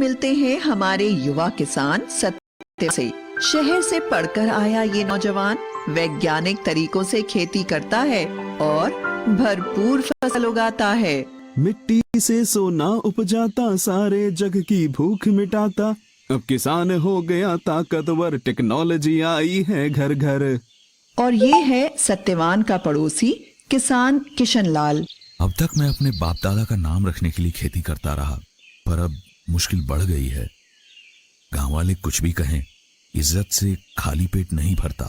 मिलते हैं हमारे युवा किसान सत्य से। शहर से पढ़कर आया ये नौजवान वैज्ञानिक तरीकों से खेती करता है और भरपूर फसल उगाता है। मिट्टी से सोना उपजाता, सारे जग की भूख मिटाता। अब किसान हो गया ताकतवर, टेक्नोलॉजी आई है घर घर। और ये है सत्यवान का पड़ोसी किसान किशन लाल। अब तक मैं अपने बाप दादा का नाम रखने के लिए खेती करता रहा, पर अब मुश्किल बढ़ गई है। गांव वाले कुछ भी कहें, इज्जत से खाली पेट नहीं भरता।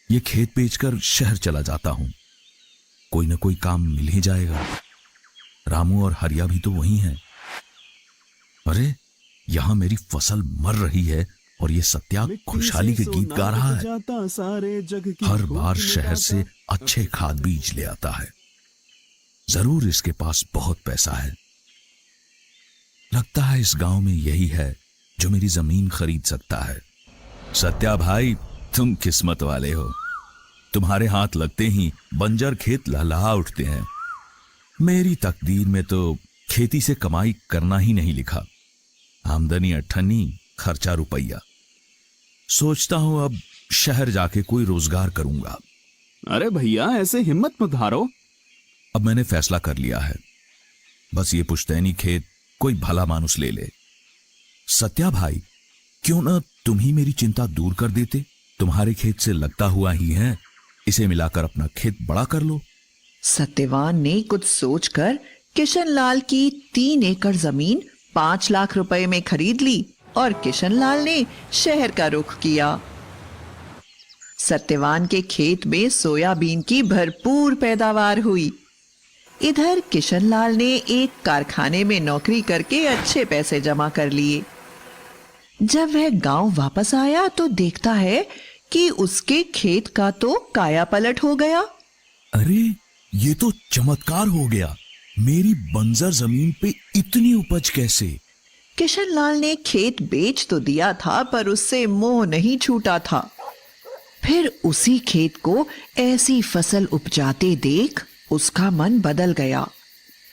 ये खेत बेचकर शहर चला जाता हूं, कोई ना कोई काम मिल ही जाएगा। रामू और हरिया भी तो वही हैं। अरे यहां मेरी फसल मर रही है और ये सत्या खुशहाली के गीत गा रहा है। हर बार शहर से अच्छे खाद बीज ले आता है। जरूर इसके पास बहुत पैसा है। लगता है इस गांव में यही है जो मेरी जमीन खरीद सकता है। सत्या भाई, तुम किस्मत वाले हो। तुम्हारे हाथ लगते ही बंजर खेत लहलहा उठते हैं। मेरी तकदीर में तो खेती से कमाई करना ही नहीं लिखा। आमदनी अट्ठन्नी, खर्चा रुपया। सोचता हूं अब शहर जाके कोई रोजगार करूंगा। अरे भैया, ऐसे हिम्मत मत हारो। अब मैंने फैसला कर लिया है, बस ये पुश्तैनी खेत कोई भला मानुस ले ले। सत्या भाई, क्यों ना तुम ही मेरी चिंता दूर कर देते। तुम्हारे खेत से लगता हुआ ही है, इसे मिलाकर अपना खेत बड़ा कर लो। सत्यवान ने कुछ सोचकर किशन लाल की 3 एकड़ जमीन 5 लाख रुपए में खरीद ली और किशन लाल ने शहर का रुख किया। सत्यवान के खेत में सोयाबीन की भरपूर पैदावार हुई। इधर किशन लाल ने एक कारखाने में नौकरी करके अच्छे पैसे जमा कर लिए। जब वह गांव वापस आया तो देखता है कि उसके खेत का तो काया पलट हो गया। अरे ये तो चमत्कार हो गया। मेरी बंजर जमीन पे इतनी उपज कैसे? किशन लाल ने खेत बेच तो दिया था, पर उससे मोह नहीं छूटा था। फिर उसी खेत को ऐसी फसल उपजाते देख उसका मन बदल गया।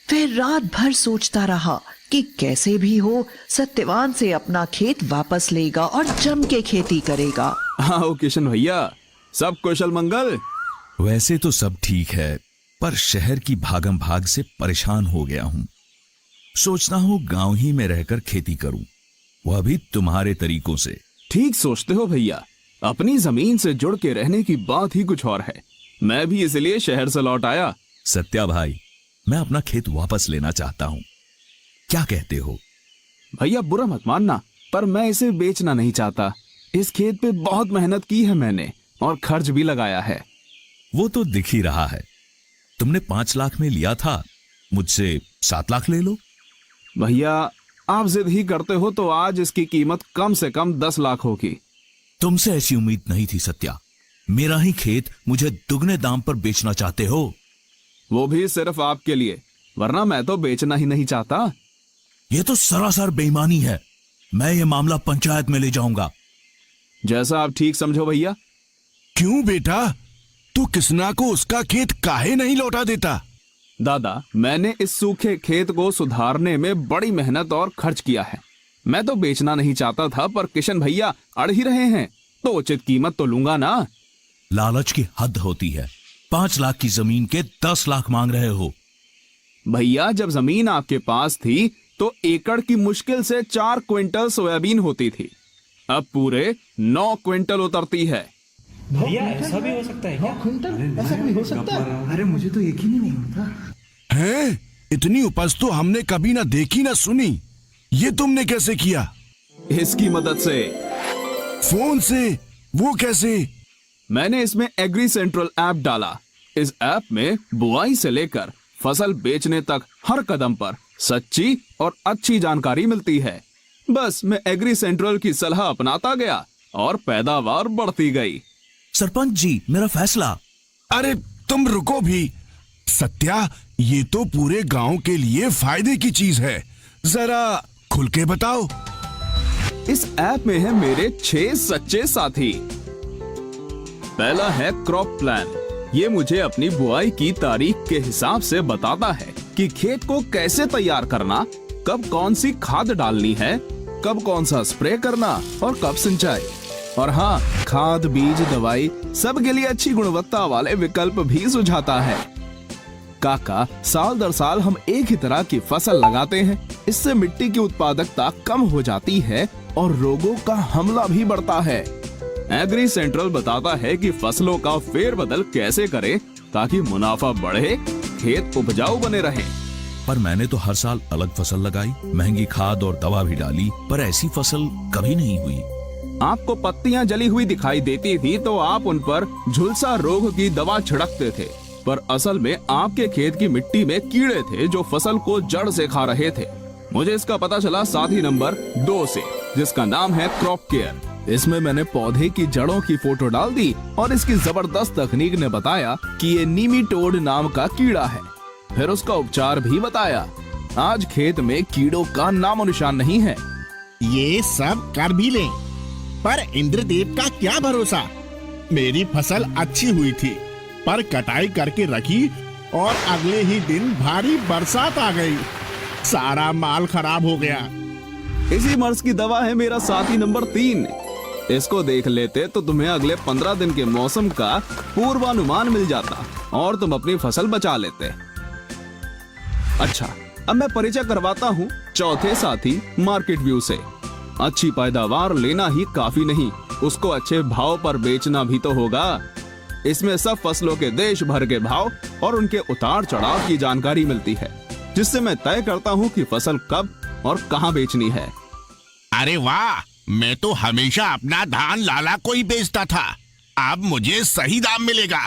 फिर रात भर सोचता रहा कि कैसे भी हो सत्यवान से अपना खेत वापस लेगा और जम के खेती करेगा। आओ किशन भैया, सब कुशल मंगल। वैसे तो सब ठीक है, पर शहर की भागम भाग से परेशान हो गया हूं। सोचता हूं गांव ही में रहकर खेती करूं, वह भी तुम्हारे तरीकों से। ठीक सोचते हो भैया, अपनी जमीन से जुड़ के रहने की बात ही कुछ और है। मैं भी इसलिए शहर से लौट आया। सत्या भाई, मैं अपना खेत वापस लेना चाहता हूं, क्या कहते हो? भैया बुरा मत मानना, पर मैं इसे बेचना नहीं चाहता। इस खेत पे बहुत मेहनत की है मैंने और खर्च भी लगाया है। वो तो दिख ही रहा है। तुमने 5 लाख में लिया था, मुझसे 7 लाख ले लो। भैया आप जिद ही करते हो तो आज इसकी कीमत कम से कम 10 लाख होगी। तुमसे ऐसी उम्मीद नहीं थी सत्या। मेरा ही खेत मुझे दुगने दाम पर बेचना चाहते हो? वो भी सिर्फ आपके लिए, वरना मैं तो बेचना ही नहीं चाहता। ये तो सरासर बेईमानी है। मैं ये मामला पंचायत में ले जाऊंगा। जैसा आप ठीक समझो भैया। क्यों बेटा, तू किसना को उसका खेत काहे नहीं लौटा देता? दादा, मैंने इस सूखे खेत को सुधारने में बड़ी मेहनत और खर्च किया है। मैं तो बेचना नहीं चाहता था, पर किशन भैया अड़ ही रहे हैं, तो उचित कीमत तो लूंगा ना। लालच की हद होती है। 5 लाख की जमीन के 10 लाख मांग रहे हो। भैया जब जमीन आपके पास थी तो एकड़ की मुश्किल से 4 क्विंटल सोयाबीन होती थी। अब पूरे 9 क्विंटल उतरती है। भैया ऐसा भी हो सकता है क्या? ऐसा भी हो सकता है? अरे मुझे तो यकीन ही नहीं होता है। इतनी उपज तो हमने कभी ना देखी ना सुनी। ये तुमने कैसे किया? इसकी मदद से। फोन से? वो कैसे? मैंने इसमें एग्री सेंट्रल ऐप डाला। इस ऐप में बुआई से लेकर फसल बेचने तक हर कदम पर सच्ची और अच्छी जानकारी मिलती है। बस मैं एग्री सेंट्रल की सलाह अपनाता गया और पैदावार बढ़ती गई। सरपंच जी, मेरा फैसला। अरे तुम रुको भी। सत्या, ये तो पूरे गांव के लिए फायदे की चीज है, जरा खुल के बताओ। इस ऐप में है मेरे 6 सच्चे साथी। पहला है क्रॉप प्लान। ये मुझे अपनी बुआई की तारीख के हिसाब से बताता है कि खेत को कैसे तैयार करना कब कौन सी खाद डालनी है, कब कौन सा स्प्रे करना और कब सिंचाई। और हाँ, खाद, बीज, दवाई सब के लिए अच्छी गुणवत्ता वाले विकल्प भी सुझाता है। काका, साल दर साल हम एक ही तरह की फसल लगाते हैं। इससे मिट्टी की उत्पादकता कम हो जाती है और रोगों का हमला भी बढ़ता है। एग्री सेंट्रल बताता है कि फसलों का फेरबदल कैसे करें ताकि मुनाफा बढ़े, खेत उपजाऊ बने रहे। पर मैंने तो हर साल अलग फसल लगाई, महंगी खाद और दवा भी डाली, पर ऐसी फसल कभी नहीं हुई। आपको पत्तियां जली हुई दिखाई देती थी तो आप उन पर झुलसा रोग की दवा छिड़कते थे, पर असल में आपके खेत की मिट्टी में कीड़े थे जो फसल को जड़ से खा रहे थे। मुझे इसका पता चला साथी नंबर 2 से, जिसका नाम है क्रॉप केयर। इसमें मैंने पौधे की जड़ों की फोटो डाल दी और इसकी जबरदस्त तकनीक ने बताया कि ये नीमीटोड नाम का कीड़ा है। फिर उसका उपचार भी बताया। आज खेत में कीड़ों का नामो निशान नहीं है। ये सब कर भी लें, पर इंद्रदेव का क्या भरोसा। मेरी फसल अच्छी हुई थी, पर कटाई करके रखी और अगले ही दिन भारी बरसात आ गई, सारा माल खराब हो गया। इसी मर्ज की दवा है मेरा साथी नंबर 3। इसको देख लेते तो तुम्हें अगले 15 दिन के मौसम का पूर्वानुमान मिल जाता और तुम अपनी फसल बचा लेते। अच्छा, अब मैं परिचय करवाता हूँ चौथे साथी मार्केट व्यू से। अच्छी पैदावार लेना ही काफी नहीं, उसको अच्छे भाव पर बेचना भी तो होगा। इसमें सब फसलों के देश भर के भाव और उनके उतार चढ़ाव की जानकारी मिलती है, जिससे मैं तय करता हूँ कि फसल कब और कहाँ बेचनी है। अरे वाह, मैं तो हमेशा अपना धान लाला को ही बेचता था, अब मुझे सही दाम मिलेगा।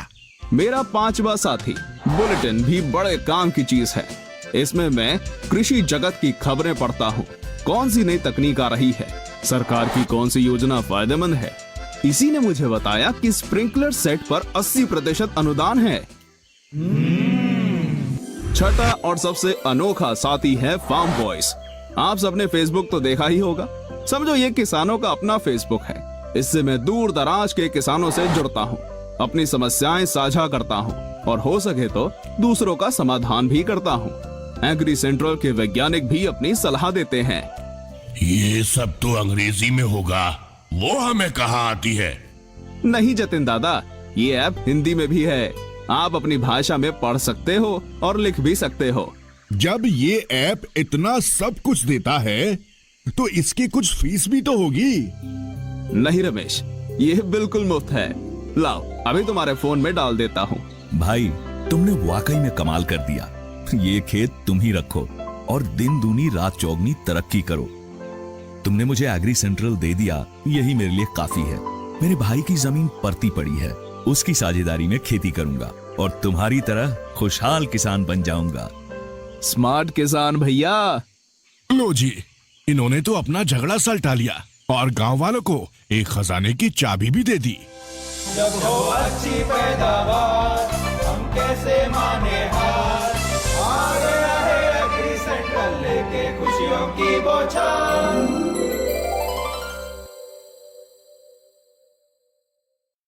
मेरा 5वां साथी बुलेटिन भी बड़े काम की चीज है। इसमें मैं कृषि जगत की खबरें पढ़ता हूँ। कौन सी नई तकनीक आ रही है, सरकार की कौन सी योजना फायदेमंद है। इसी ने मुझे बताया कि स्प्रिंकलर सेट पर 80% अनुदान है। छठा और सबसे अनोखा साथी है फार्म वॉइस। आप सबने फेसबुक तो देखा ही होगा, समझो ये किसानों का अपना फेसबुक है। इससे मैं दूर दराज के किसानों से जुड़ता हूँ, अपनी समस्याएं साझा करता हूँ और हो सके तो दूसरों का समाधान भी करता हूँ। एग्री सेंट्रल के वैज्ञानिक भी अपनी सलाह देते हैं। ये सब तो अंग्रेजी में होगा, वो हमें कहाँ आती है। नहीं जतिन दादा, ये ऐप हिंदी में भी है। आप अपनी भाषा में पढ़ सकते हो और लिख भी सकते हो। जब ये ऐप इतना सब कुछ देता है तो इसकी कुछ फीस भी तो होगी। नहीं रमेश, ये बिल्कुल मुफ्त है। लाओ, अभी तुम्हारे फोन में डाल देता हूँ। भाई, तुमने वाकई में कमाल कर दिया। ये खेत तुम ही रखो और दिन दूनी रात चौगनी तरक्की करो। तुमने मुझे एग्री सेंट्रल दे दिया, यही मेरे लिए काफी है। मेरे भाई की जमीन परती पड़ी है, उसकी साझेदारी में खेती करूंगा और तुम्हारी तरह खुशहाल किसान बन जाऊंगा। स्मार्ट किसान भैया। लो जी, इन्होंने तो अपना झगड़ा सलटा लिया और गांव वालों को एक खजाने की चाबी भी दे दी। जब हो अच्छी पैदावार हम कैसे माने हार, आ गया है एग्री सेंट्रल लेके खुशियों की बौछार।